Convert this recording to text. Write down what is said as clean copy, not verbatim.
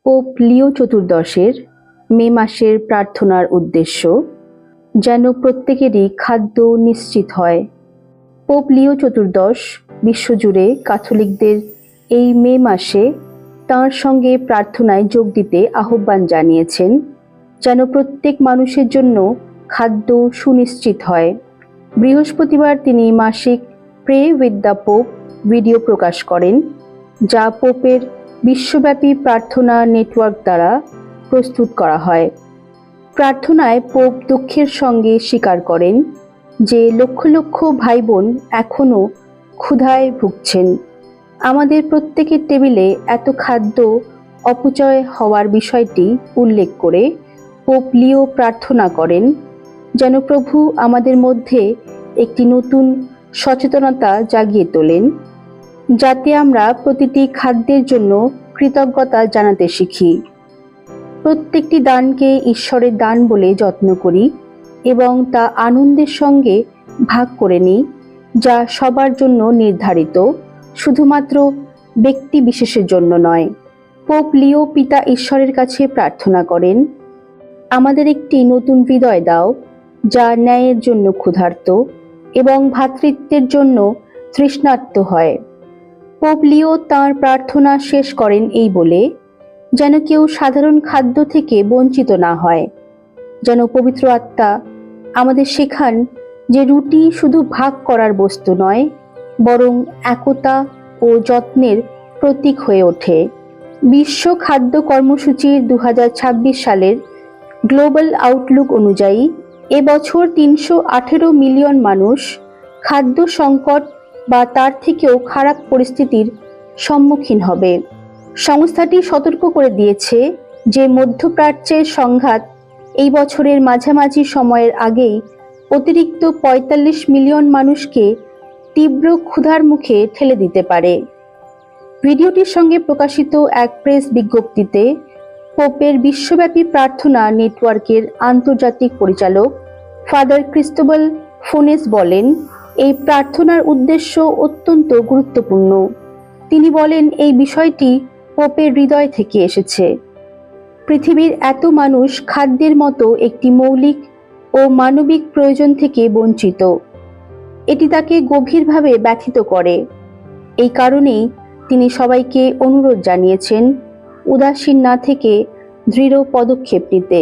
Pope লিও চতুর্দশের মে মাসের প্রার্থনার উদ্দেশ্য যেন প্রত্যেকেরই খাদ্য নিশ্চিত হয়। পোপ লিও চতুর্দশ বিশ্বজুড়ে ক্যাথলিকদের এই মে মাসে তাঁর সঙ্গে প্রার্থনায় যোগ দিতে আহ্বান জানিয়েছেন, যেন প্রত্যেক মানুষের জন্য খাদ্য সুনিশ্চিত হয়। বৃহস্পতিবার তিনি মাসিক pray with the Pope video প্রকাশ করেন, যা পোপের বিশ্বব্যাপী প্রার্থনা নেটওয়ার্ক দ্বারা প্রস্তুত করা হয়। প্রার্থনায় পোপ দুঃখের সঙ্গে স্বীকার করেন যে লক্ষ লক্ষ ভাই বোন এখনও ক্ষুধায় ভুগছেন। আমাদের প্রত্যেকের টেবিলে এত খাদ্য অপচয় হওয়ার বিষয়টি উল্লেখ করে পোপ লিও প্রার্থনা করেন যেন প্রভু আমাদের মধ্যে একটি নতুন সচেতনতা জাগিয়ে তোলেন, যাতে আমরা প্রতিটি খাদ্যের জন্য কৃতজ্ঞতা জানাতে শিখি। প্রত্যেকটি দানকে ঈশ্বরের দান বলে যত্ন করি এবং তা আনন্দের সঙ্গে ভাগ করে নিই, যা সবার জন্য নির্ধারিত, শুধুমাত্র ব্যক্তি বিশেষের জন্য নয়। পোপ লিও পিতা ঈশ্বরের কাছে প্রার্থনা করেন, আমাদের একটি নতুন হৃদয় দাও যা ন্যায়ের জন্য ক্ষুধার্ত এবং ভ্রাতৃত্বের জন্য তৃষ্ণার্ত হয়। পোপ লিও তাঁর প্রার্থনা শেষ করেন এই বলে, যেন কেউ সাধারণ খাদ্য থেকে বঞ্চিত না হয়। যেন পবিত্র আত্মা আমাদের শেখান যে রুটি শুধু ভাগ করার বস্তু নয়, বরং একতা ও যত্নের প্রতীক হয়ে ওঠে। বিশ্ব খাদ্য কর্মসূচির 2026 সালের গ্লোবাল আউটলুক অনুযায়ী এবছর 318 মিলিয়ন মানুষ খাদ্য সংকট বা তার থেকেও খারাপ পরিস্থিতির সম্মুখীন হবে। সংস্থাটি সতর্ক করে দিয়েছে যে মধ্যপ্রাচ্যের সংঘাত এই বছরের মাঝামাঝি সময়ের আগেই অতিরিক্ত 45 মিলিয়ন মানুষকে তীব্র ক্ষুধার মুখে ঠেলে দিতে পারে। ভিডিওটির সঙ্গে প্রকাশিত এক প্রেস বিজ্ঞপ্তিতে পোপের বিশ্বব্যাপী প্রার্থনা নেটওয়ার্কের আন্তর্জাতিক পরিচালক ফাদার ক্রিস্টোবাল ফোনেস বলেন, এই প্রার্থনার উদ্দেশ্য অত্যন্ত গুরুত্বপূর্ণ। তিনি বলেন, এই বিষয়টি পোপের হৃদয় থেকে এসেছে। পৃথিবীর এত মানুষ খাদ্যের মতো একটি মৌলিক ও মানবিক প্রয়োজন থেকে বঞ্চিত। এটি তাকে গভীরভাবে ব্যথিত করে। এই কারণেই তিনি সবাইকে অনুরোধ জানিয়েছেন উদাসীন না থেকে দৃঢ় পদক্ষেপ নিতে।